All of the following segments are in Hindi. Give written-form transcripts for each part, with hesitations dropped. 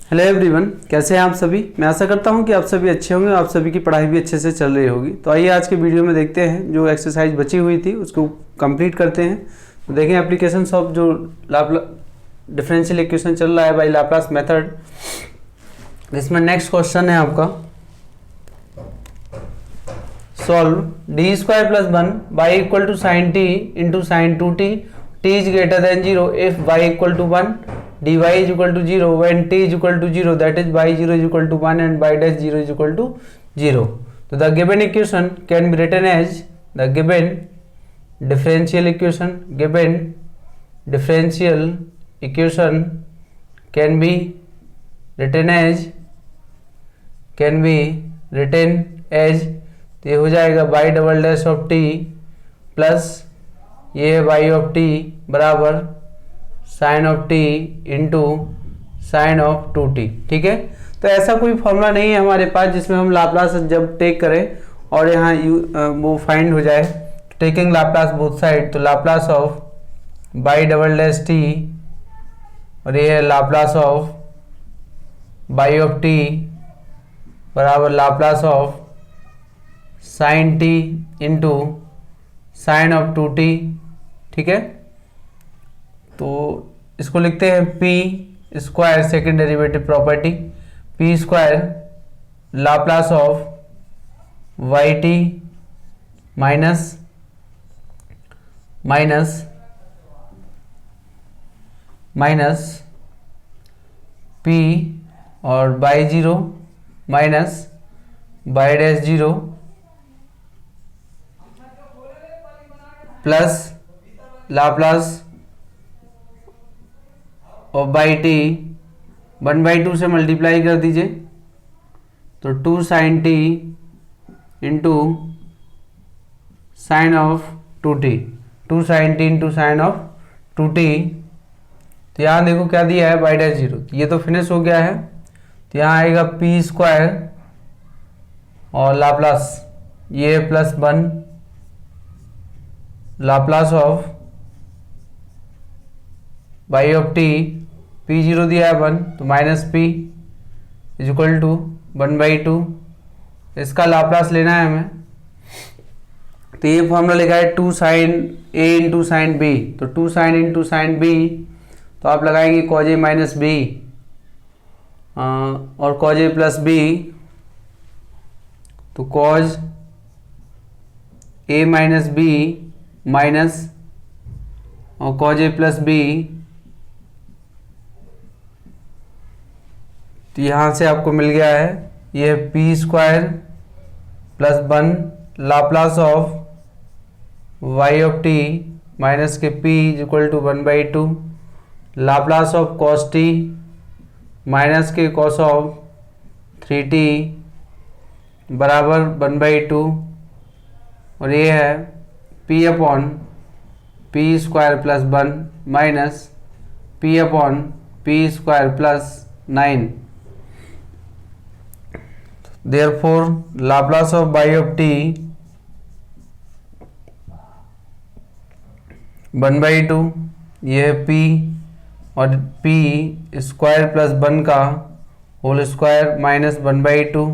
हेलो एवरीवन, कैसे हैं आप सभी। मैं आशा करता हूं कि आप सभी अच्छे होंगे, आप सभी की पढ़ाई भी अच्छे से चल रही होगी। तो आइए आज के वीडियो में देखते हैं जो एक्सरसाइज बची हुई थी उसको कंप्लीट करते हैं। तो देखें एप्लीकेशन ऑफ जो डिफरेंशियल इक्वेशन चल रहा है बाय लाप्लास मेथड। इसमें नेक्स्ट क्वेश्चन है आपका, solve D square plus 1 y equal to sine t into sine 2t t is greater than 0 if y equal to 1 dy is equal to 0 when t is equal to 0, that is y0 is equal to 1 and y dash 0 is equal to 0. So the given equation can be written as the given differential equation can be written as तो ये हो जाएगा y double dash of t plus ये y ऑफ t बराबर sine of t into sine of 2t। ठीक है, तो ऐसा कोई फॉर्मूला नहीं है हमारे पास जिसमें हम लाप्लास जब टेक करें और यहाँ वो फाइंड हो जाए। टेकिंग लाप्लास बोथ साइड, तो Laplace of y double dash t और ये है Laplace of y of t बराबर Laplace of sine t into sine of 2t। ठीक है, तो इसको लिखते हैं P square, second derivative property, P square Laplace of Y T minus P और Y zero minus Y dash zero plus Laplace और बाई टी 1/2 से मल्टीप्लाई कर दीजिए, तो 2 sine t into sine of 2t, 2 sine t into sine of 2t। तो यहाँ देखो क्या दिया है, बाई डैश जीरो, ये तो फिनिश हो गया है। तो यहाँ आएगा पी स्क्वायर और लाप्लास ये plus 1 Laplace of by of t, p zero दिया है 1 तो minus p is equal to 1/2। इसका लाप्लास लेना है हमें, तो ये फॉर्मूला लिखा है 2 sine A into sine B, तो 2 साइन इंटू साइन बी, तो आप लगाएंगे कॉज ए माइनस बी और कॉज ए प्लस बी, तो cos A minus B minus और कॉज ए प्लस बी, तो यहाँ से आपको मिल गया है ये P square plus 1 Laplace of Y of T minus के P is equal to 1/2 Laplace of cos T minus के कॉस ऑफ 3t बराबर 1/2 और ये है P upon p square plus 1 minus P upon p square plus 9। Therefore Laplace of by of T 1/2, ये है पी और पी स्क्वायर प्लस 1 का होल स्क्वायर माइनस 1/2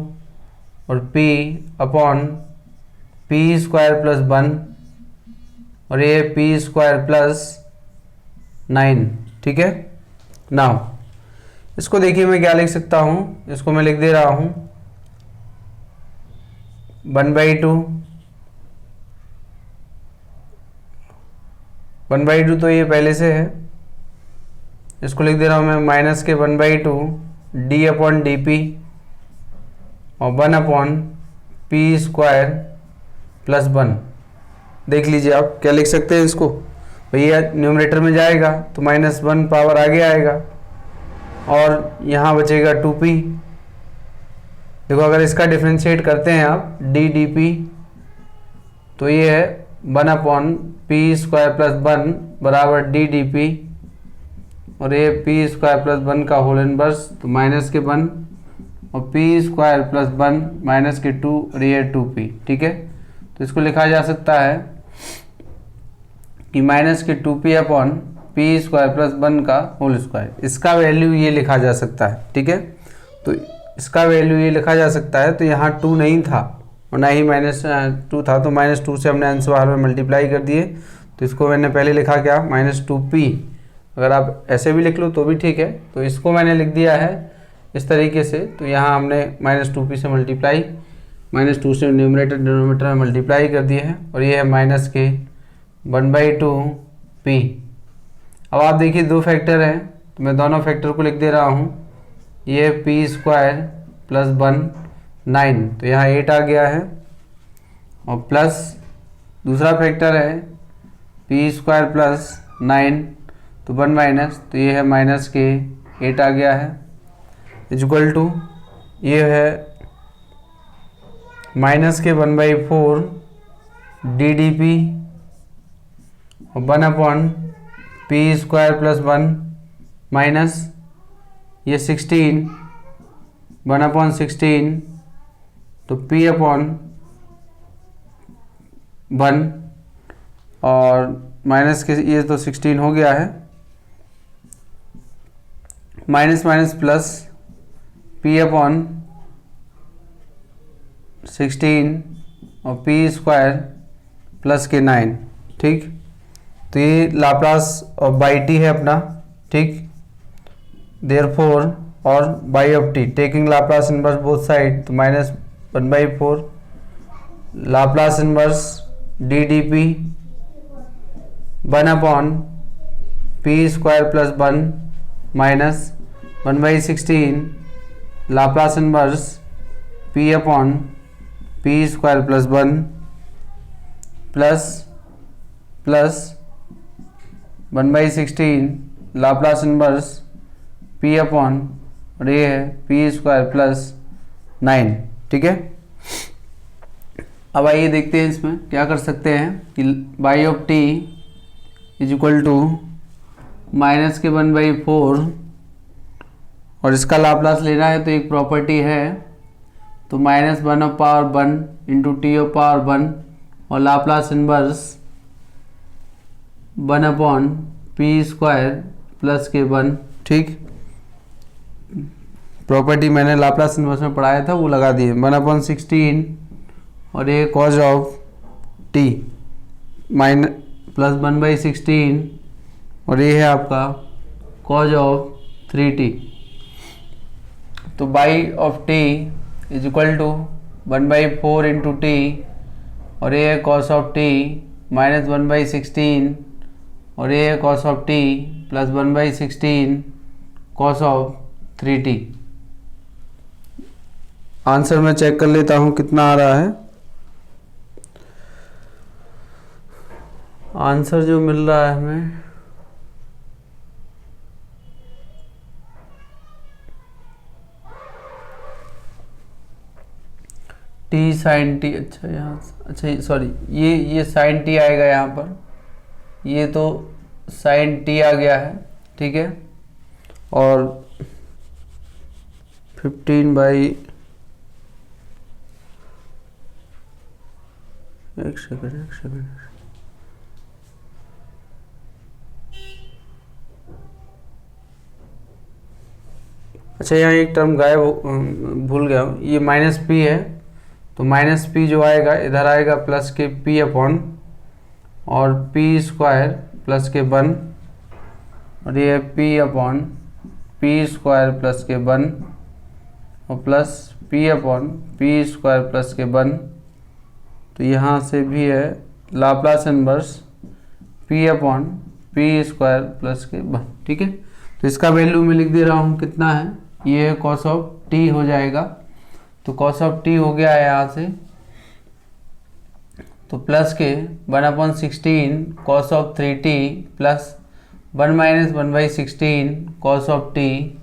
और P upon p square plus 1 और ये पी स्क्वायर प्लस 9। ठीक है, नाउ इसको देखिए मैं क्या लिख सकता हूँ, इसको मैं लिख दे रहा हूँ 1/2 तो ये पहले से है, इसको लिख दे रहा हूँ मैं माइनस के 1/2 डी अपॉन डी पी और 1 अपॉन पी स्क्वायर प्लस 1। देख लीजिए आप क्या लिख सकते हैं इसको, भैया न्यूमरेटर में जाएगा तो -1 पावर आगे आएगा और यहाँ बचेगा 2p। देखो अगर इसका डिफ्रेंशिएट करते हैं आप डी डी पी, तो ये है 1 अपॉन पी स्क्वायर प्लस 1 बराबर डी डी पी और ये पी स्क्वायर प्लस 1 का होल इनवर्स, तो माइनस के 1 और पी स्क्वायर प्लस 1 माइनस के 2 और ये 2p। ठीक है, तो इसको लिखा जा सकता है कि माइनस के 2p upon p square plus 1 का होल स्क्वायर। इसका वैल्यू ये लिखा जा सकता है, ठीक है। तो इसका वैल्यू ये लिखा जा सकता है, तो यहाँ 2 नहीं था और ना ही -2 था, तो -2 से हमने अंश बाहर में मल्टीप्लाई कर दिए। तो इसको मैंने पहले लिखा क्या, -2p। अगर आप ऐसे भी लिख लो तो भी ठीक है। तो इसको मैंने लिख दिया है इस तरीके से। तो यहाँ हमने -2p से मल्टीप्लाई, -2 से न्यूमरेटर डिनोमिनेटर में मल्टीप्लाई कर दिए हैं, और ये है -1/2p। अब आप देखिए 2 फैक्टर हैं, तो मैं दोनों फैक्टर को लिख दे रहा हूँ। ये p स्क्वायर प्लस 1 9, तो यहाँ 8 आ गया है, और प्लस दूसरा फैक्टर है p स्क्वायर प्लस 9, तो 1 माइनस, तो ये है -8 आ गया है, इक्वल टू ये है -1/4 ddp और 1/p स्क्वायर प्लस 1 माइनस ये 16 1/16, तो p/1 और माइनस के ये तो 16 हो गया है, माइनस माइनस प्लस p/16 और p स्क्वायर प्लस के 9, ठीक। तो ये लाप्लास ऑफ बाई टी है अपना, ठीक। देयरफॉर और by of t taking Laplace inverse both side, तो -1/4 Laplace inverse ddp 1/p square plus 1 minus 1/16 Laplace inverse p/p square plus 1 plus 1/16 Laplace inverse p/ और ये है p स्क्वायर प्लस 9, ठीक है। अब आइए देखते हैं इसमें क्या कर सकते हैं कि y of T is equal to -1/4, और इसका लाप्लास लेना है तो एक प्रॉपर्टी है, तो -1/1 इंटू t/1 और Laplace inverse 1/p square plus के 1, ठीक। प्रॉपर्टी मैंने लाप्लास इनवर्स में पढ़ाया था, वो लगा दिए। 1/16 और ये कॉज ऑफ टी प्लस 1/16 और ये है आपका कॉज ऑफ 3t। तो by of T is equal to 1/4 into t और ये है कॉस ऑफ टी माइनस 1/16 और ये है cos of T plus 1/16 cos of 3t। Answer मैं चेक कर लेता हूँ कितना आ रहा है। आंसर जो मिल रहा है हमें टी साइन टी, अच्छा यहाँ, अच्छा सॉरी ये साइन टी आएगा यहाँ पर, ये तो साइन टी आ गया है, ठीक है। और 15 एक सेकंड अच्छा यहाँ एक टर्म गायब भूल गया हूँ, ये -p है, तो -p जो आएगा इधर आएगा प्लस के p/ और p स्क्वायर प्लस के 1 और ये p/p स्क्वायर प्लस के 1 और प्लस p/p स्क्वायर प्लस के 1। तो यहाँ से भी है Laplace inverse p/p square plus के 1, ठीक है। तो इसका वैल्यू मैं लिख दे रहा हूँ कितना है, ये कॉस ऑफ टी हो जाएगा, तो कॉस ऑफ टी हो गया है यहाँ से, तो प्लस के 1/16 cos of 3t plus 1 minus 1/16 cos of T.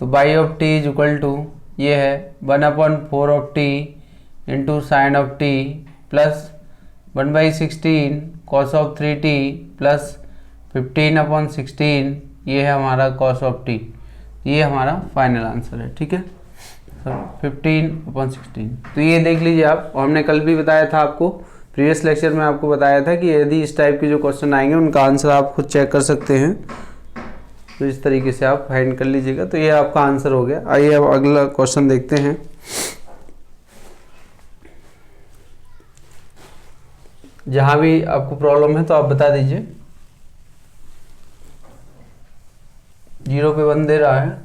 तो by of T is equal to ये है 1/4 of T into sine of T plus 1/16 cos of 3t plus 15/16, ये है हमारा कॉस ऑफ टी। ये हमारा फाइनल आंसर है, ठीक है, 15/16। तो ये देख लीजिए आप, और हमने कल भी बताया था आपको प्रीवियस लेक्चर में आपको बताया था कि यदि इस टाइप के जो क्वेश्चन आएंगे उनका आंसर आप खुद चेक कर सकते हैं, तो इस तरीके से आप फाइंड कर लीजिएगा। तो ये आपका आंसर हो गया। आइए अब अगला क्वेश्चन देखते हैं। जहाँ भी आपको प्रॉब्लम है तो आप बता दीजिए। 0 पे 1 दे रहा है।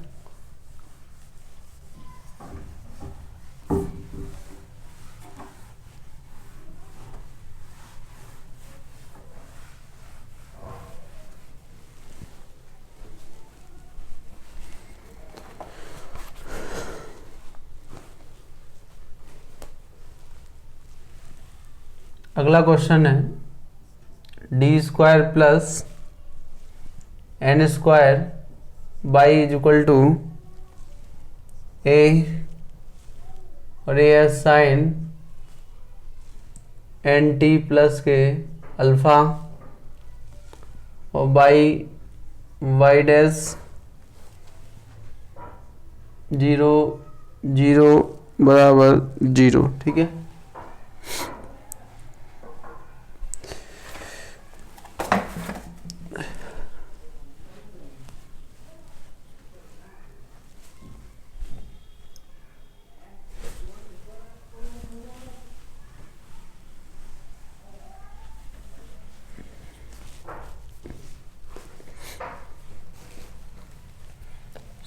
अगला क्वेश्चन है D square plus N square by is equal to A और A S sine N T plus के अल्फा और बाई वाई डैश 0 0 बराबर 0। ठीक है,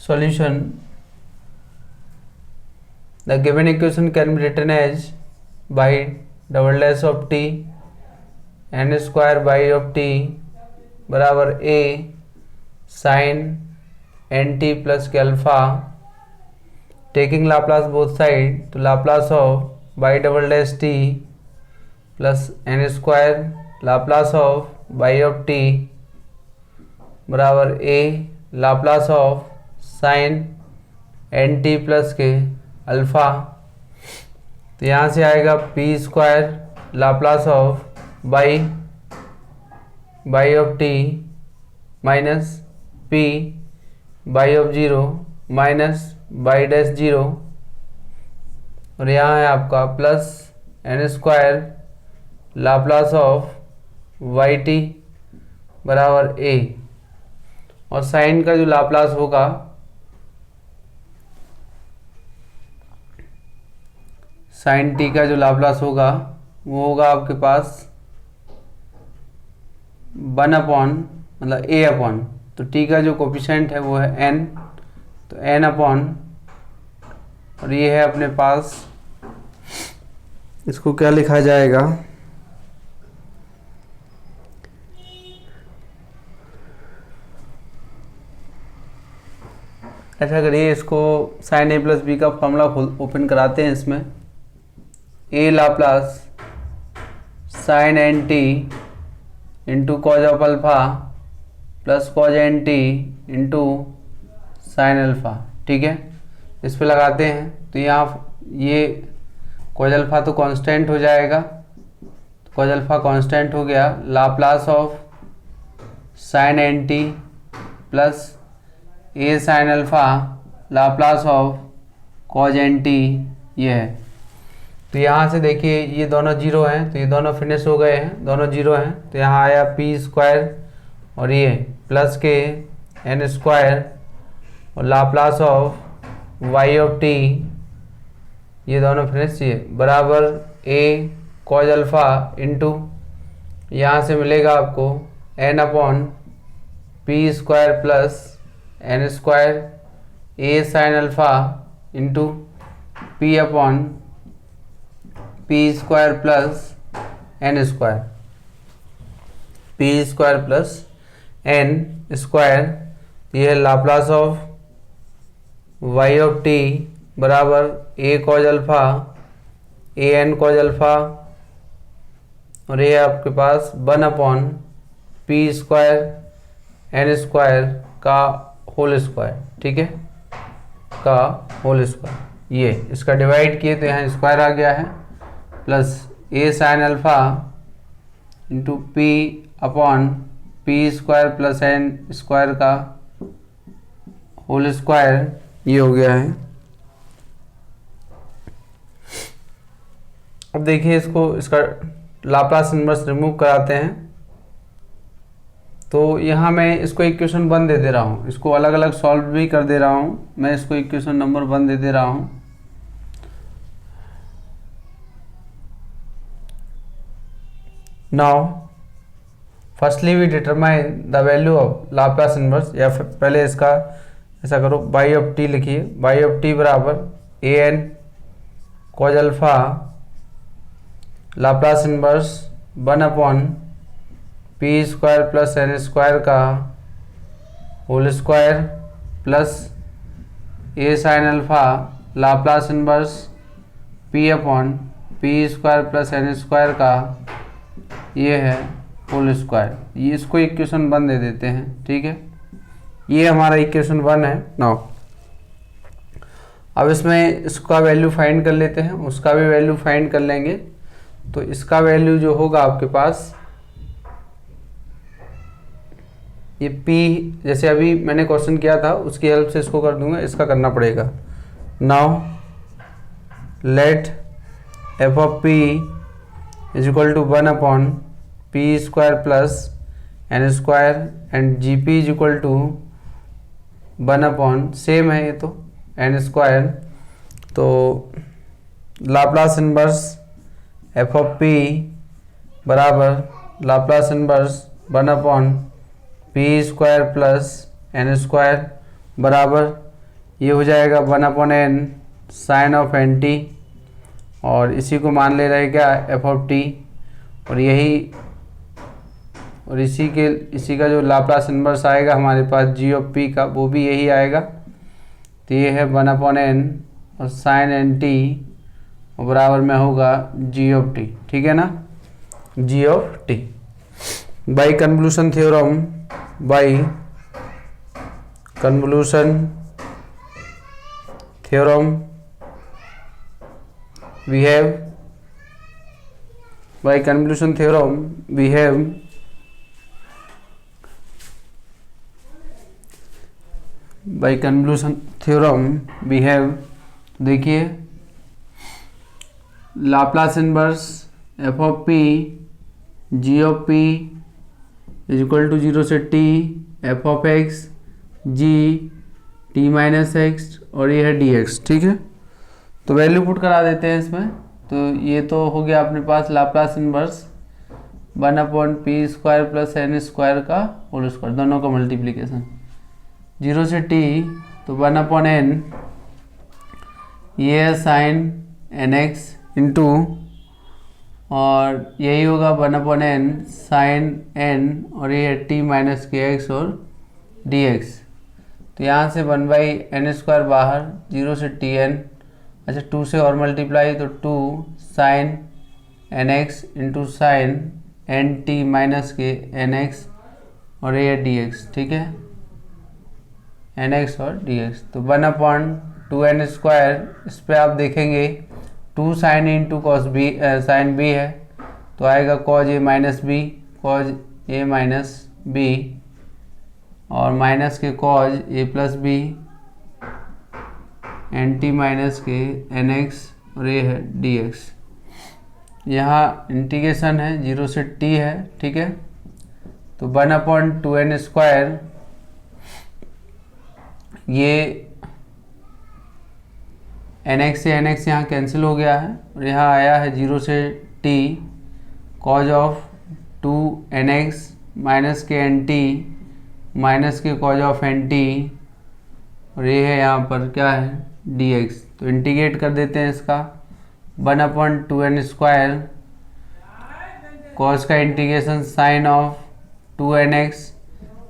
solution. The given equation can be written as by double dash of t n square by of t बराबर a sin n t plus के alpha, taking Laplace both side तो Laplace of Y double dash T plus N square Laplace of by of T बराबर a Laplace of sine N T plus के अल्फ़ा। तो यहाँ से आएगा P square Laplace of by of T minus P Y of 0 minus Y dash 0 और यहाँ है आपका plus N square Laplace of Y T बराबर ए, और साइन का जो लाप्लास होगा साइन टी का जो लाप्लास होगा वो होगा आपके पास 1 अपॉन मतलब a अपॉन, तो t का जो कोफिशिएंट है वो है n, तो n अपॉन और ये है अपने पास, इसको क्या लिखा जाएगा, ऐसा करिए इसको साइन a प्लस बी का फॉर्मूला ओपन कराते हैं। इसमें a Laplace sine N t into cos of alpha plus cos n t into sine alpha. ठीक है, इस पे लगाते हैं तो यहाँ ये कॉज अल्फ़ा तो कांस्टेंट हो जाएगा, तो कॉज अल्फ़ा कांस्टेंट हो गया, Laplace of sine N T plus a sine alpha Laplace of cos n t ये है। तो यहाँ से देखिए ये दोनों जीरो हैं तो ये दोनों फिनिश हो गए हैं, दोनों जीरो हैं, तो यहाँ आया पी स्क्वायर और ये प्लस के एन स्क्वायर और Laplace of Y of t, ये दोनों फिनिश ये बराबर ए कॉज अल्फ़ा इंटू यहाँ से मिलेगा आपको n upon p square plus N square a sine alpha into p upon p square plus N square, p square plus N square, ये है Laplace of Y of T बराबर a cos alpha a n cos alpha और ये आपके पास 1 upon p square n square का होल स्क्वायर। ठीक है, का होल स्क्वायर, ये इसका डिवाइड किए तो यहाँ स्क्वायर आ गया है, plus a sine alpha into p upon p square plus N square का होल स्क्वायर, ये हो गया है। अब देखिए इसको इसका लाप्लास इन्वर्स रिमूव कराते हैं। तो यहाँ मैं इसको इक्वेशन 1 दे दे रहा हूँ, इसको अलग अलग सॉल्व भी कर दे रहा हूँ। मैं इसको इक्वेशन नंबर 1 दे दे रहा हूँ। Now firstly we determine the value of Laplace inverse, या पहले इसका ऐसा करो, बाई ऑफ टी लिखिए। बाई ऑफ टी बराबर a n cos alpha Laplace inverse 1/p² plus n² का whole square plus a sine alpha Laplace inverse p/p² plus n² का ये है होल स्क्वायर। ये इसको इक्वेशन 1 दे देते हैं, ठीक है। ये हमारा इक्वेशन 1 है। नाउ अब इसमें इसका वैल्यू फाइंड कर लेते हैं, उसका भी वैल्यू फाइंड कर लेंगे। तो इसका वैल्यू जो होगा आपके पास, ये P जैसे अभी मैंने क्वेश्चन किया था उसकी हेल्प से इसको कर दूंगा, इसका करना पड़ेगा। Now let f of p is equal to 1/p² plus n² and gp is equal to 1/ same है ये तो n²। तो Laplace inverse f of p बराबर Laplace inverse 1/p² plus n² बराबर ये हो जाएगा 1/n साइन ऑफ nt, और इसी को मान ले रहे क्या f ऑफ t, और यही और इसी का जो लाप्लास इन्वर्स आएगा हमारे पास g ऑफ p का, वो भी यही आएगा। तो ये है 1/n और साइन nt और बराबर में होगा g ऑफ t, ठीक है ना, g of t। By convolution theorem, by convolution theorem we have, by convolution theorem we have by convolution theorem we have, देखिए Laplace inverse f of p g of p is equal to 0 से t f of x g t minus x और ये है dx, ठीक है। तो वैल्यू पुट करा देते हैं इसमें। तो ये तो हो गया अपने पास Laplace inverse 1/p² plus n² का होल स्क्वायर, दोनों का मल्टीप्लिकेशन 0 से t, तो 1/n ये है साइन nx इंटू, और यही होगा 1/n साइन n, और ये है t माइनस kx और dx। तो यहाँ से 1/n² बाहर, 0 से tn, अच्छा 2 से और मल्टीप्लाई, तो 2 sine nx into sine nt minus के nx और ये dx, ठीक है, nx और dx। तो 1/2n², इस पे आप देखेंगे 2 sine into cos b sine b है, तो आएगा cos a minus b, cos a minus b, और माइनस के cos a plus b, nt minus के nx और ये है dx। यहाँ इंटीग्रेशन है 0 से t है, ठीक है। तो 1/2n², ये nx से nx यहाँ कैंसिल हो गया है, और यहाँ आया है 0 से t cos of 2nx minus के nt माइनस के कॉज ऑफ nt, और ये है यहाँ पर क्या है dx। तो इंटीग्रेट कर देते हैं इसका, 1/2n² कॉस का integration sine of 2nx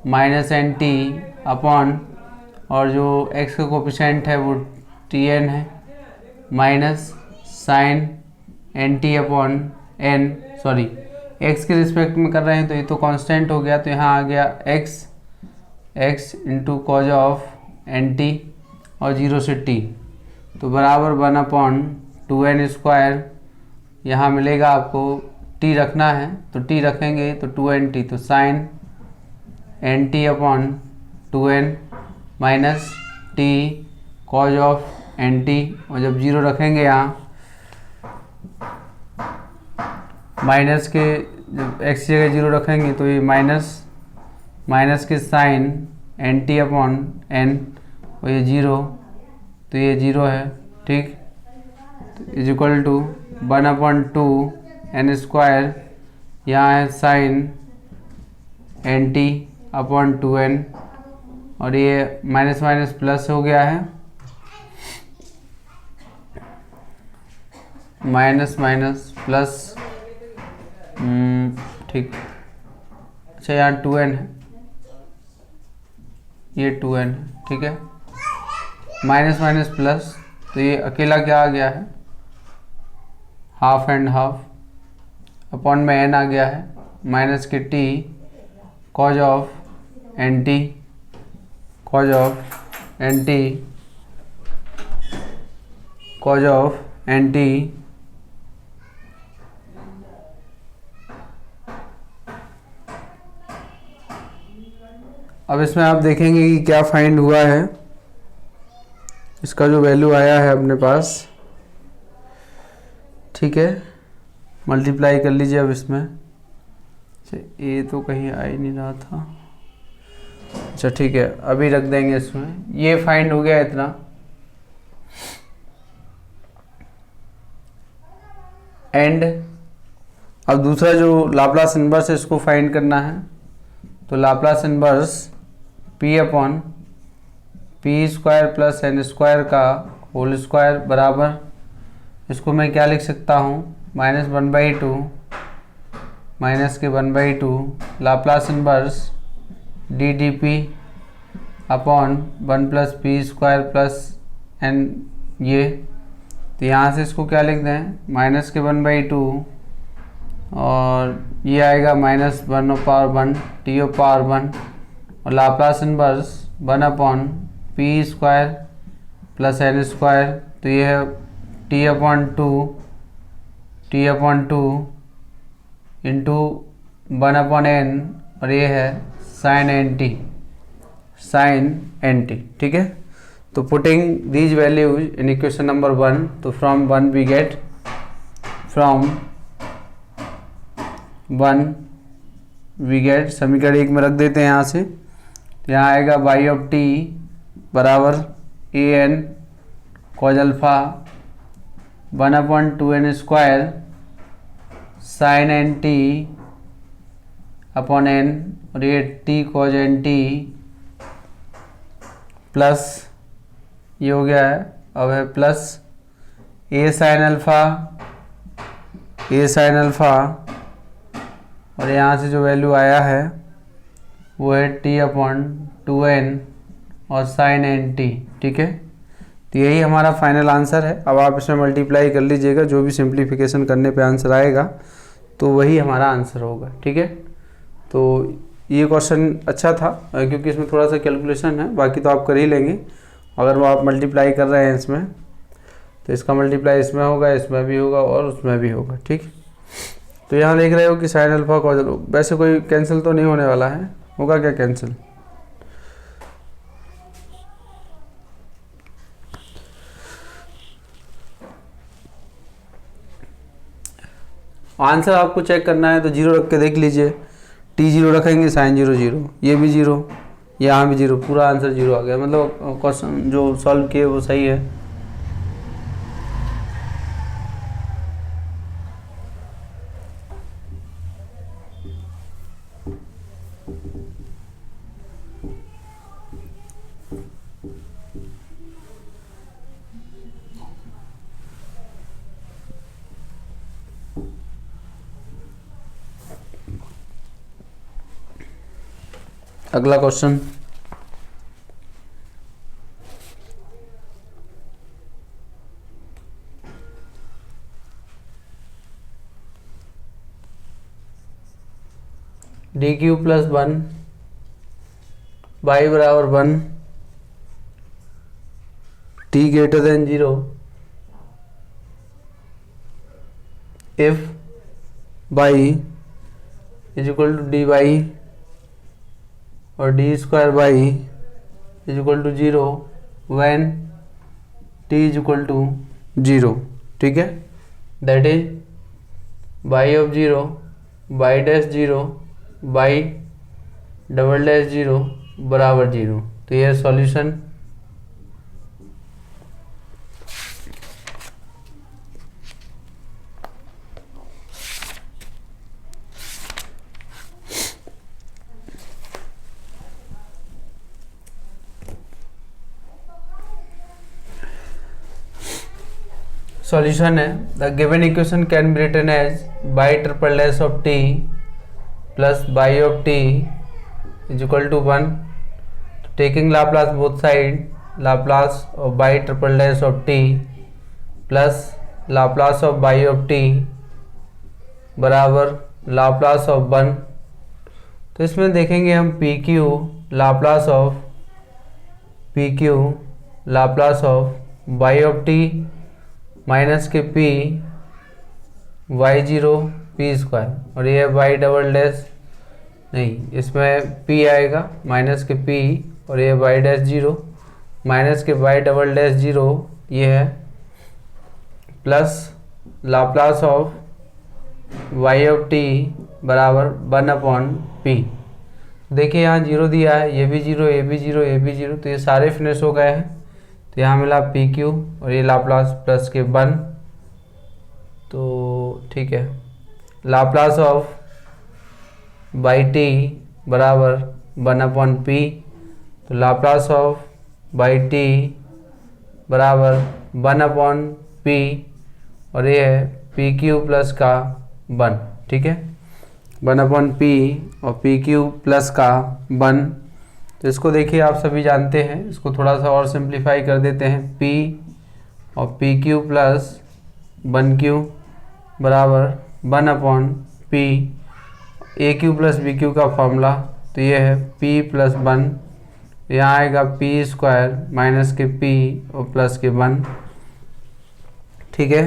minus nt upon, और जो x का कोफिशिएंट है वो tn है, minus sine nt upon n, sorry x के रिस्पेक्ट में कर रहे हैं तो ये तो कांस्टेंट हो गया, तो यहाँ आ गया x into cos of nt और 0 से t, तो बराबर 1/2n²। यहाँ मिलेगा आपको t रखना है तो t रखेंगे तो 2nt, तो sine nt upon 2n minus t cos of nt, और जब 0 रखेंगे यहाँ माइनस के जब x की जगह 0 रखेंगे तो ये माइनस के sine N t upon n, और ये 0, तो ये 0 है, ठीक। Is equal to 1/2 n square, यहाँ है sign N t upon 2n, और ये माइनस माइनस प्लस हो गया है, माइनस माइनस प्लस, ठीक। अच्छा यहाँ 2n है, ये 2n है, ठीक है। माइनस माइनस प्लस, तो ये अकेला क्या आ गया है, हाफ एंड हाफ, अपॉन में n आ गया है, माइनस के t cos of n t, cos of n t, cos of n t, अब इसमें आप देखेंगे कि क्या फाइंड हुआ है, इसका जो वैल्यू आया है अपने पास, ठीक है। मल्टीप्लाई कर लीजिए अब इसमें, अच्छा ये तो कहीं आ ही नहीं रहा था, अच्छा ठीक है अभी रख देंगे इसमें, ये फाइंड हो गया इतना। एंड अब दूसरा जो लाप्लास इनवर्स है इसको फाइंड करना है, तो Laplace inverse p upon p square plus N square का होल स्क्वायर बराबर, इसको मैं क्या लिख सकता हूँ, -1/2 माइनस के 1/2 Laplace inverse d d p upon 1 plus p square plus n, ये तो यहाँ से इसको क्या लिख दें, माइनस के 1/2, और ये आएगा -1/1 t/1, और Laplace inverse 1 upon p square plus N square, तो ये है t/2 इंटू 1/n, और ये है साइन एन टी, ठीक है। तो putting these values in equation number 1, तो फ्रॉम 1 वी गेट, समीकरण 1 में रख देते हैं यहाँ से, तो यहाँ आएगा y ऑफ t बराबर a n cos alpha 1/2n square sine N t upon n, और ये t cos n T plus, ये हो गया है, अब है प्लस ए साइन अल्फा, और यहाँ से जो वैल्यू आया है वो है t/2n और साइन एन टी, ठीक है। तो यही हमारा फाइनल आंसर है। अब आप इसमें मल्टीप्लाई कर लीजिएगा, जो भी सिंप्लीफिकेशन करने पे आंसर आएगा तो वही हमारा आंसर होगा, ठीक है। तो ये क्वेश्चन अच्छा था क्योंकि इसमें थोड़ा सा कैलकुलेशन है, बाकी तो आप कर ही लेंगे। अगर वो आप मल्टीप्लाई कर रहे हैं इसमें, तो इसका मल्टीप्लाई इसमें होगा, इसमें भी होगा और उसमें भी होगा, ठीक। तो यहाँ देख रहे हो कि साइन अल्फा कॉज, वैसे कोई कैंसिल तो नहीं होने वाला है, होगा क्या कैंसिल? आंसर आपको चेक करना है तो 0 रख के देख लीजिए, t 0 रखेंगे साइन 0 0, ये भी 0, यहाँ भी 0, पूरा आंसर 0 आ गया। मतलब क्वेश्चन जो सॉल्व किए वो सही है। अगला question, d q plus 1 y बराबर 1 t greater than 0 if y is equal to d y और d square y is equal to 0 when t is equal to 0, ठीक है। That is y of zero y dash zero y double dash zero बराबर जीरो। तो यह सॉल्यूशन। सॉल्यूशन है the given equation can be written as y triple dash of T plus y of T is equal to 1। Taking Laplace both side, Laplace of y triple dash of T plus Laplace of by of T बराबर लाप्लास ऑफ 1। तो इसमें देखेंगे हम p q Laplace of by of T minus के p y zero p square और ये वाई डबल डैश नहीं, इसमें पी आएगा माइनस के पी और ये वाई डैश जीरो माइनस के वाई डबल डैश जीरो ये है plus Laplace of Y of T बराबर 1/p। देखिए यहाँ जीरो दिया है, ये भी जीरो, ये भी जीरो, ये भी जीरो, तो ये सारे फिनिश हो गए हैं। तो यहाँ मिला पी क्यू और ये लाप्लास प्लस के 1। तो ठीक है, लाप्लास ऑफ बाई टी बराबर 1/p। तो लाप्लास ऑफ बाई टी बराबर 1/p और ये है पी क्यू प्लस का 1। ठीक है, 1/p और पी क्यू प्लस का 1। तो इसको देखिए आप सभी जानते हैं, इसको थोड़ा सा और सिंप्लीफाई कर देते हैं। p और पी क्यू प्लस 1q बराबर 1/p। ए क्यू प्लस बी क्यू का फॉर्मूला, तो ये है p प्लस 1, यहाँ आएगा p स्क्वायर माइनस के p और प्लस के 1। ठीक है,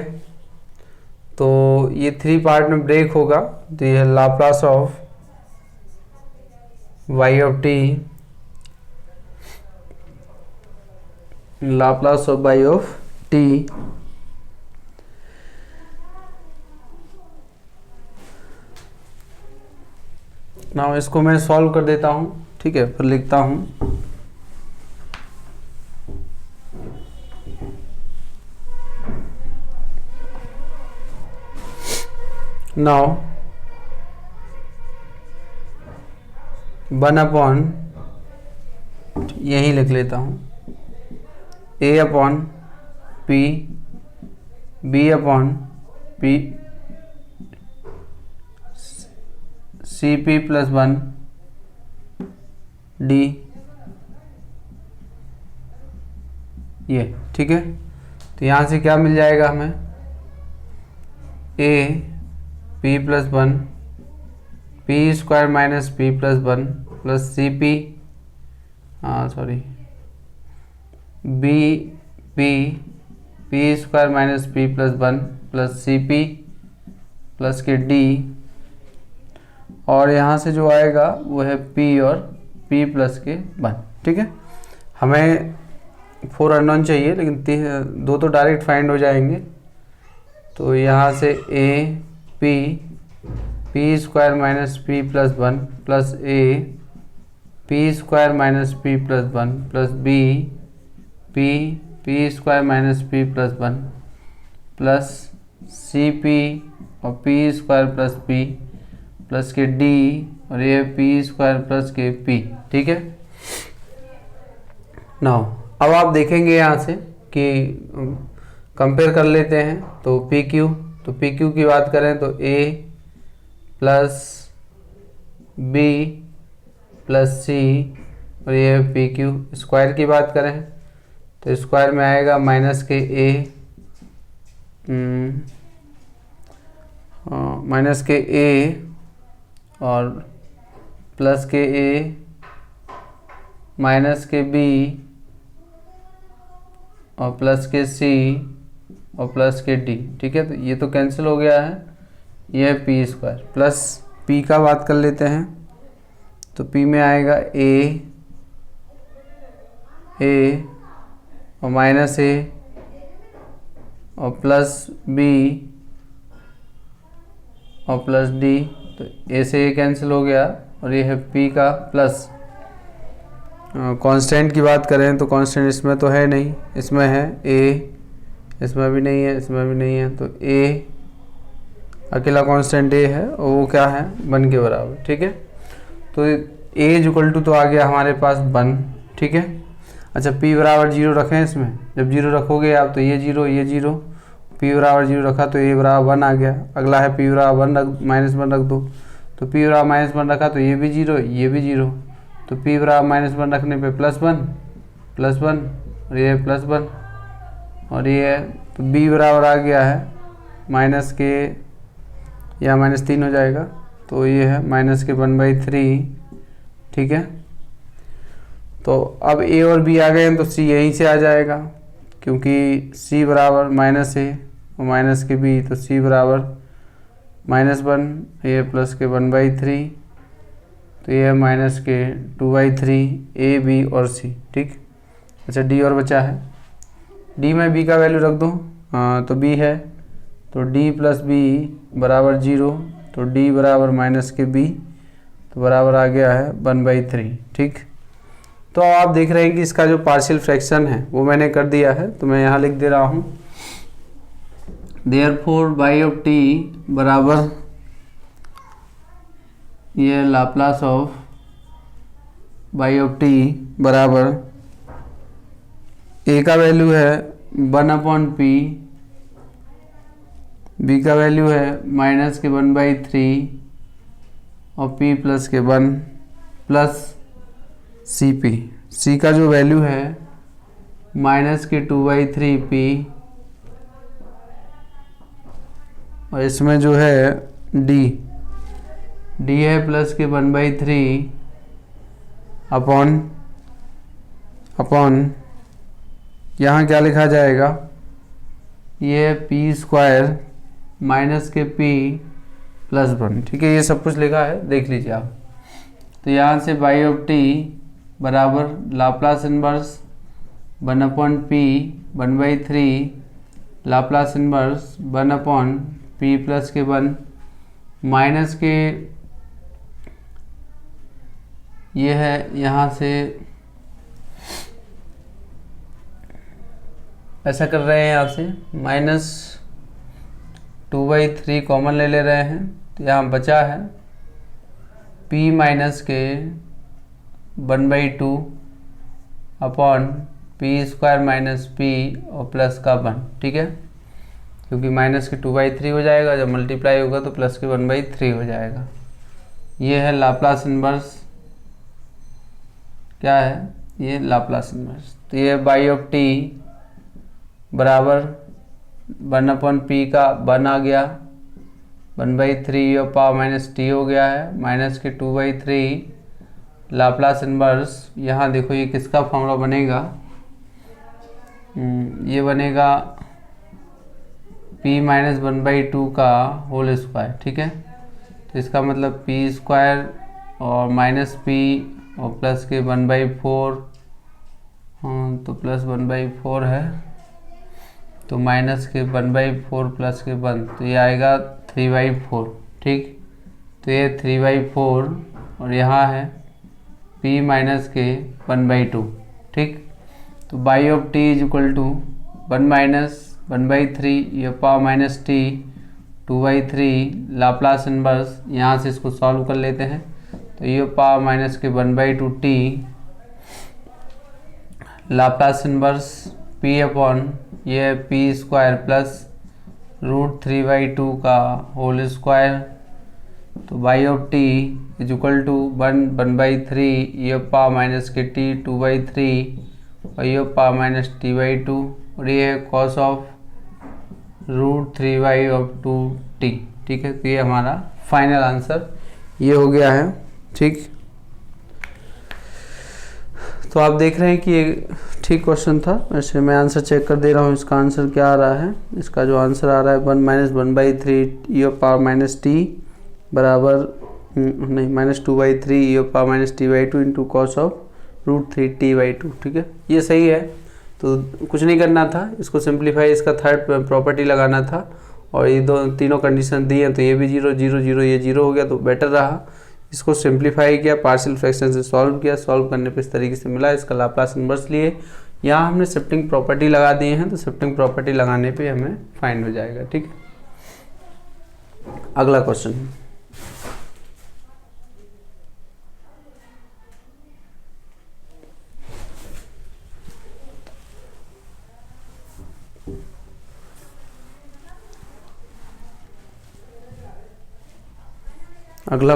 तो ये 3 पार्ट में ब्रेक होगा। तो ये है Laplace of Y of t, Laplace of by of t ना, इसको मैं सॉल्व कर देता हूँ। ठीक है, फिर लिखता हूँ। नाउ 1/, यही लिख लेता हूँ, a/p b/p cp plus 1 d ये। ठीक है, तो यहाँ से क्या मिल जाएगा हमें, a p plus 1 p square minus p plus 1 plus cp p square minus p plus 1 plus cp plus के d, और यहाँ से जो आएगा वो है p और p प्लस के 1। ठीक है, हमें 4 अननोन चाहिए, लेकिन 2 तो डायरेक्ट फाइंड हो जाएंगे। तो यहाँ से p square minus p plus 1 plus p square minus p plus 1 plus p square minus p plus 1 plus cp और p square plus p plus के d और ये p स्क्वायर प्लस के p। ठीक है, नाउ अब आप देखेंगे यहाँ से कि कंपेयर कर लेते हैं। तो पी क्यू की बात करें तो a plus b plus c और ये पी क्यू। स्क्वायर की बात करें तो स्क्वायर में आएगा माइनस के a और प्लस के a माइनस के b और प्लस के c और प्लस के d। ठीक है, तो ये तो कैंसिल हो गया है, ये है पी स्क्वायर प्लस p का बात कर लेते हैं। तो p में आएगा a और माइनस a और प्लस b और प्लस डी, तो ए से ये कैंसिल हो गया और ये है पी का प्लस। कांस्टेंट की बात करें तो कांस्टेंट इसमें तो है नहीं, इसमें है ए, इसमें भी नहीं है, इसमें भी नहीं है, तो ए अकेला कांस्टेंट ए है और वो क्या है 1 के बराबर। ठीक है, तो ए इक्वल टू तो आ गया हमारे पास 1। ठीक है, अच्छा पी बराबर 0 रखें इसमें, जब 0 रखोगे आप तो ये 0 ये 0, पी बराबर 0 रखा तो ए बराबर 1 आ गया। अगला है पी बराबर -1 रख दो, तो पी बराबर -1 रखा तो ये भी 0 ये भी 0, तो पी बराबर -1 रखने पे +1 और ये +1 और ये, तो बी बराबर आ गया है माइनस के या -3 हो जाएगा, तो ये है -1/3। ठीक है, तो अब ए और बी आ गए हैं तो सी यहीं से आ जाएगा, क्योंकि सी बराबर -a और माइनस के बी, तो सी बराबर -1 ये प्लस के 1/3, तो ये है माइनस के 2/3 ए बी और सी। ठीक, अच्छा डी और बचा है, डी में बी का वैल्यू रख दो। तो बी है तो डी प्लस बी बराबर 0, तो डी बराबर माइनस के बी, तो बराबर आ गया है 1/3। ठीक, तो आप देख रहे हैं कि इसका जो पार्शियल फ्रैक्शन है वो मैंने कर दिया है, तो मैं यहाँ लिख दे रहा हूँ देयरफॉर बाई ऑफ टी बराबर ये Laplace of by of T बराबर ए का वैल्यू है 1/p, बी का वैल्यू है माइनस के 1/3 और p प्लस के 1 प्लस सी पी, सी का जो वैल्यू है माइनस के 2/3p और इसमें जो है डी है प्लस के 1/3 अपॉन यहाँ क्या लिखा जाएगा, ये p² माइनस के p प्लस 1। ठीक है, ये सब कुछ लिखा है, देख लीजिए आप। तो यहाँ से बाई ऑफ टी बराबर Laplace inverse 1/p 1/3 Laplace inverse 1/p plus के 1 माइनस के ये है, यहाँ से ऐसा कर रहे हैं, यहाँ से -2/3 कॉमन ले रहे हैं, तो यहाँ बचा है p माइनस के 1/2 अपॉन p² माइनस p और प्लस का 1। ठीक है, क्योंकि माइनस के 2/3 हो जाएगा, जब मल्टीप्लाई होगा तो प्लस के 1/3 हो जाएगा। ये है लाप्लास इनवर्स, क्या है ये लाप्लास इनवर्स, तो ये बाई ऑफ टी बराबर 1/p का 1 आ गया, 1/3 और पावर माइनस टी हो गया है, माइनस के 2/3 लाप्लास इनवर्स। यहाँ देखो ये किसका फॉर्मूला बनेगा, ये बनेगा p माइनस 1/2 का होल स्क्वायर। ठीक है, तो इसका मतलब p² और माइनस p और प्लस के 1/4, तो प्लस 1/4 है, तो माइनस के 1/4 प्लस के 1, तो ये आएगा 3/4। ठीक, तो ये 3/4 और यहाँ है p माइनस के 1/2। ठीक, तो by of T is equal to 1 minus 1/3 ये power minus t 2/3 Laplace inverse, यहाँ से इसको सॉल्व कर लेते हैं, तो ये पावर माइनस के 1/2 t Laplace inverse p upon ये p² प्लस √3/2 का होल स्क्वायर, तो by of T is equal to 1/3 ये पावर माइनस के t 2/3 और ये पावर माइनस t/2 और ये है कॉस ऑफ √3/2t। ठीक है, तो ये हमारा फाइनल आंसर ये हो गया है। ठीक, तो आप देख रहे हैं कि ये ठीक क्वेश्चन था। वैसे मैं आंसर चेक कर दे रहा हूँ, इसका आंसर क्या आ रहा है। इसका जो आंसर आ रहा है 1 minus 1/3 e power minus T बराबर नहीं -2/3 e power minus t/2 into cos of √3t/2। ठीक है, ये सही है, तो कुछ नहीं करना था, इसको सिंप्लीफाई, इसका थर्ड प्रॉपर्टी लगाना था और ये दो तीनों कंडीशन दी हैं तो ये भी 0 0 0 ये 0 हो गया तो बेटर रहा। इसको सिंप्लीफाई किया, पार्शियल फ्रैक्शन से सॉल्व किया, सॉल्व करने पे इस तरीके से मिला, इसका लाप्लास इन्वर्स लिए। यहाँ हमने शिफ्टिंग प्रॉपर्टी लगा दिए हैं तो शिफ्टिंग प्रॉपर्टी लगाने पे हमें फाइंड हो जाएगा। ठीक है, अगला क्वेश्चन। अगला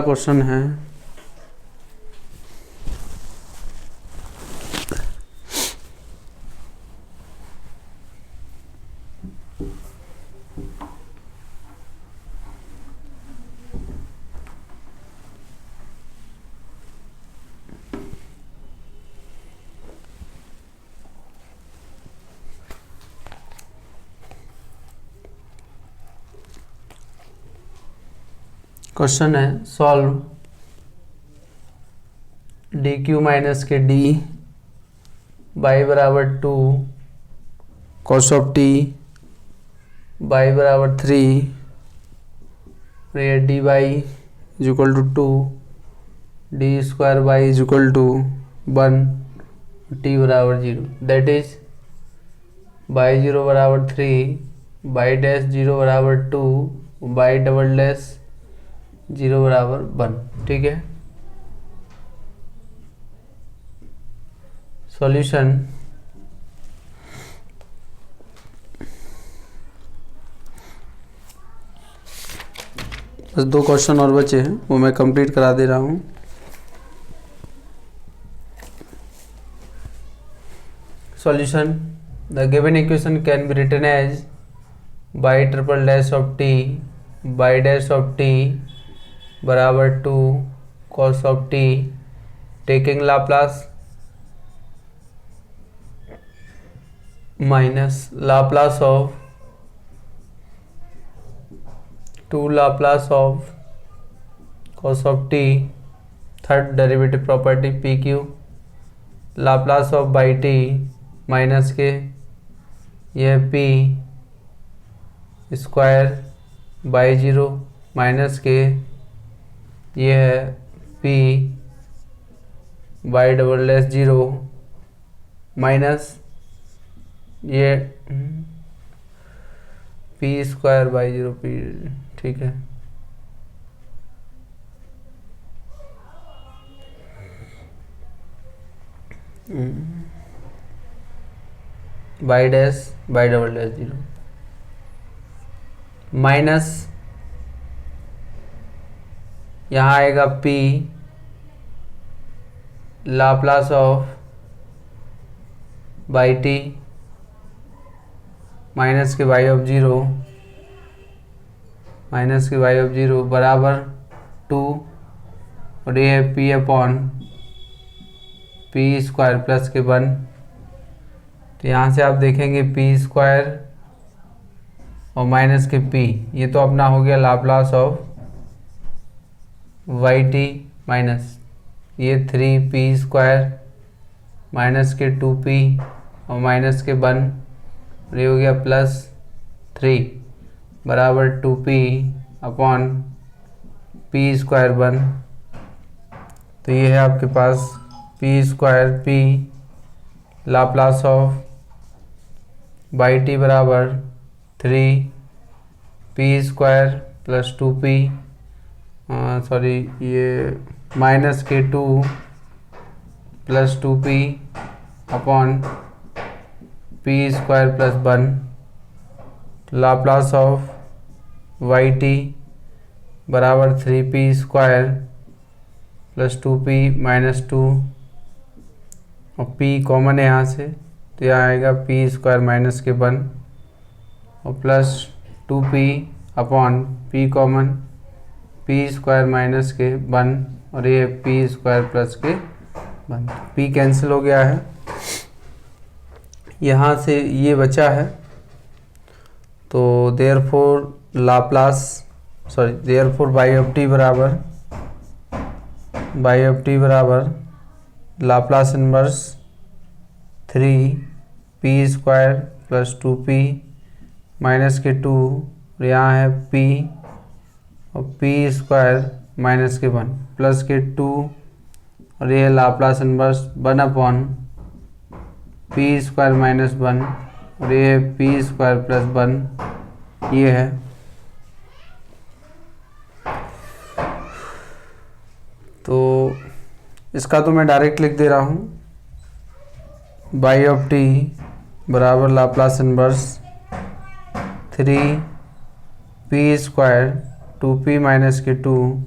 क्वेश्चन है सॉल्व डी क्यू माइनस के डी बाई बराबर 2 कॉस ऑफ टी बाई बराबर 3 और ये D y is equal to 2 D square by is equal to 1 t बराबर 0 दैट इज बाई 0 बराबर 3 बाई डैश 0 बराबर 2 बाई डबल डैश 0 बराबर 1। ठीक है, सॉल्यूशन बस 2 क्वेश्चन और बचे हैं वो मैं कंप्लीट करा दे रहा हूँ। Solution the given equation can be written as y triple dash of t y dash of T बराबर 2 cos of t taking Laplace minus Laplace of 2 Laplace of cos of t, third derivative property p q, Laplace of y t minus के यह पी स्क्वायर बाई 0 माइनस के ये है P by double dash 0 minus ये पी स्क्वायर बाई 0 पी। ठीक है, by dash by double dash 0 minus यहाँ आएगा P Laplace of y t minus के बाई ऑफ 0 माइनस के बाई ऑफ 0 बराबर 2 और ये है P upon p square plus के 1। तो यहाँ से आप देखेंगे P स्क्वायर और माइनस के P, ये तो अपना हो गया Laplace of Y T minus ये 3p स्क्वायर माइनस के 2p और माइनस के 1 और ये हो गया प्लस 3 बराबर 2p अपॉन p स्क्वायर 1। तो ये है आपके पास p square p Laplace of y t बराबर 3p square plus 2p sorry ये माइनस के 2 plus 2p upon p square plus 1 Laplace of Y T बराबर 3p square plus 2p minus 2 और p कॉमन है यहाँ से तो यहाँ आएगा p स्क्वायर माइनस के 1 और plus 2p upon p common p square minus के 1 और ये p स्क्वायर प्लस के 1। p कैंसिल हो गया है, यहाँ से ये बचा है तो देयरफॉर बाई ऑफ टी बराबर Laplace inverse 3p square plus 2p minus के 2 और यहाँ है p और p स्क्वायर माइनस के 1 प्लस के 2 और ये है Laplace inverse 1 upon p square minus 1 और ये है p स्क्वायर प्लस 1 ये है। तो इसका तो मैं डायरेक्ट लिख दे रहा हूँ, बाई ऑफ टी बराबर Laplace inverse 3p square 2p minus के 2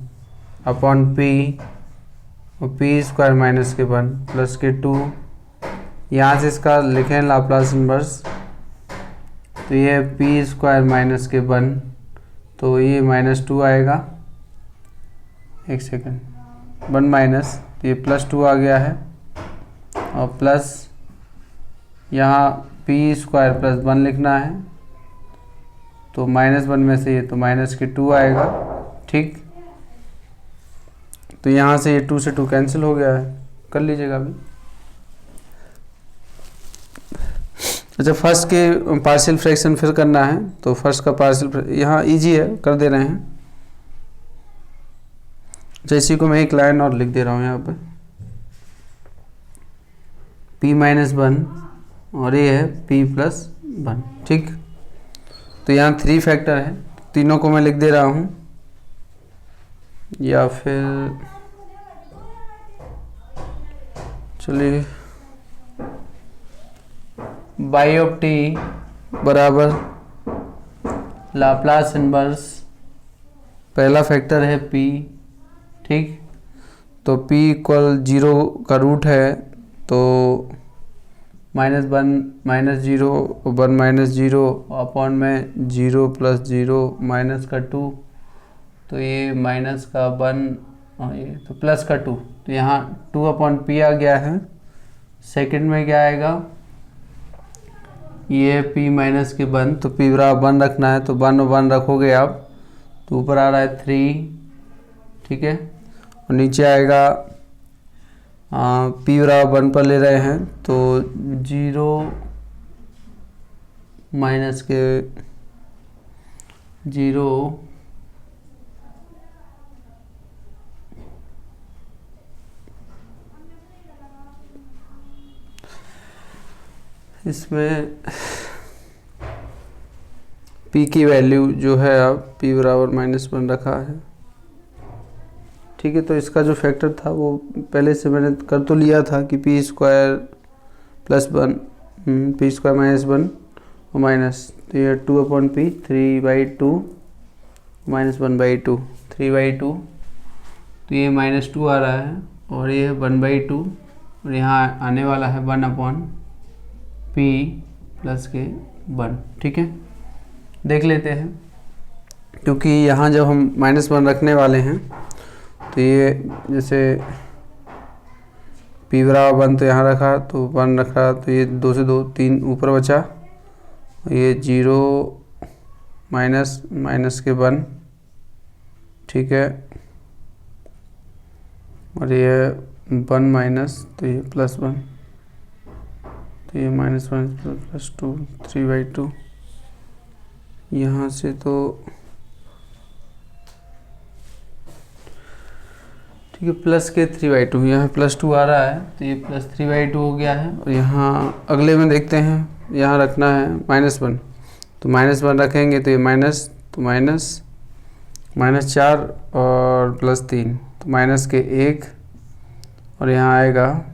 अपॉन p और p स्क्वायर माइनस के 1 प्लस के 2। यहाँ से इसका लिखें लाप्लास इनवर्स, तो ये p स्क्वायर माइनस के 1, तो ये -2 आएगा। एक सेकंड, 1 माइनस, तो ये +2 आ गया है और प्लस यहाँ p स्क्वायर प्लस 1 लिखना है, तो -1 में से ये तो माइनस के 2 आएगा। ठीक, तो यहाँ से ये 2 से 2 कैंसिल हो गया है, कर लीजिएगा अभी। अच्छा, फर्स्ट के पार्शियल फ्रैक्शन फिर करना है, तो फर्स्ट का पार्शियल यहाँ इजी है, कर दे रहे हैं। इसी को मैं एक लाइन और लिख दे रहा हूँ यहाँ पे, p माइनस 1 और ये है p प्लस 1। ठीक, तो यहाँ 3 फैक्टर है, तीनों को मैं लिख दे रहा हूँ, या फिर चलिए बाई ऑफ टी बराबर लाप्लास इनवर्स, पहला फैक्टर है p। ठीक, तो p इक्वल 0 का रूट है, तो -1 -0 1 -0 अपॉन में 0 + 0 माइनस का 2, तो ये माइनस का 1 और ये तो प्लस का 2, तो यहाँ 2 अपॉन p आ गया है। सेकंड में क्या आएगा, ये p माइनस के 1, तो p बराबर 1 रखना है, तो 1 और 1 रखोगे आप, तो ऊपर आ रहा है 3। ठीक है, और नीचे आएगा p बराबर 1 पर ले रहे हैं, तो 0 माइनस के 0 इसमें p की वैल्यू जो है अब p बराबर -1 रखा है। ठीक है, तो इसका जो फैक्टर था वो पहले से मैंने कर तो लिया था कि p square plus 1 p square minus 1 और माइनस, तो ये 2 अपॉन p 3/2 -1/2 3/2, तो ये -2 आ रहा है और ये 1/2 और यहाँ आने वाला है 1 अपॉन p प्लस के 1। ठीक है, देख लेते हैं, क्योंकि यहाँ जब हम -1 रखने वाले हैं, तो ये जैसे p बराबर 1 तो यहाँ रखा, तो 1 रखा, तो ये 2 से 2 3 ऊपर बचा, ये 0 माइनस के 1। ठीक है, और ये 1 माइनस, तो ये +1, तो ये -1 + 2 3/2। यहाँ से तो ठीक है, प्लस के 3/2, यहाँ +2 आ रहा है, तो ये +3/2 हो गया है। और यहाँ अगले में देखते हैं, यहाँ रखना है -1, तो -1 रखेंगे, तो ये माइनस, तो -4 और +3, तो माइनस के 1, और यहाँ आएगा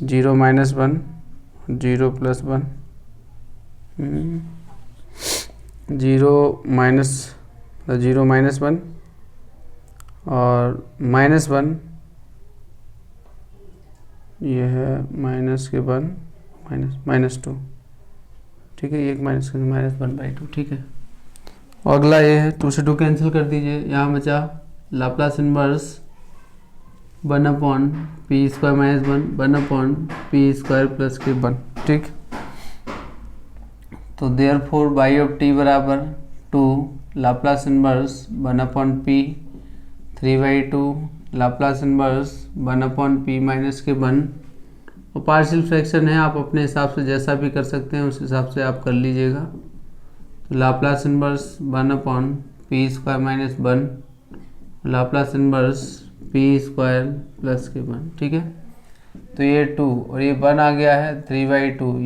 0 - 1 0 + 1 0 - 1 और -1, ये है -1 -2। ठीक है, ये एक माइनस -1/2। ठीक है, और अगला ये है 2 से 2 कैंसिल कर दीजिए, यहाँ बचा Laplace inverse 1 upon p square minus 1 upon p square plus के 1। ठीक, तो देयरफॉर बाई ऑफ t बराबर 2 Laplace inverse 1 upon p 3/2 Laplace inverse 1 upon p minus के 1। और पार्शियल फ्रैक्शन है, आप अपने हिसाब से जैसा भी कर सकते हैं उस हिसाब से आप कर लीजिएगा। तो Laplace inverse 1/p² - 1, Laplace inverse p² + k1। ठीक है, तो ये 2 और ये 1 आ गया है 3/2।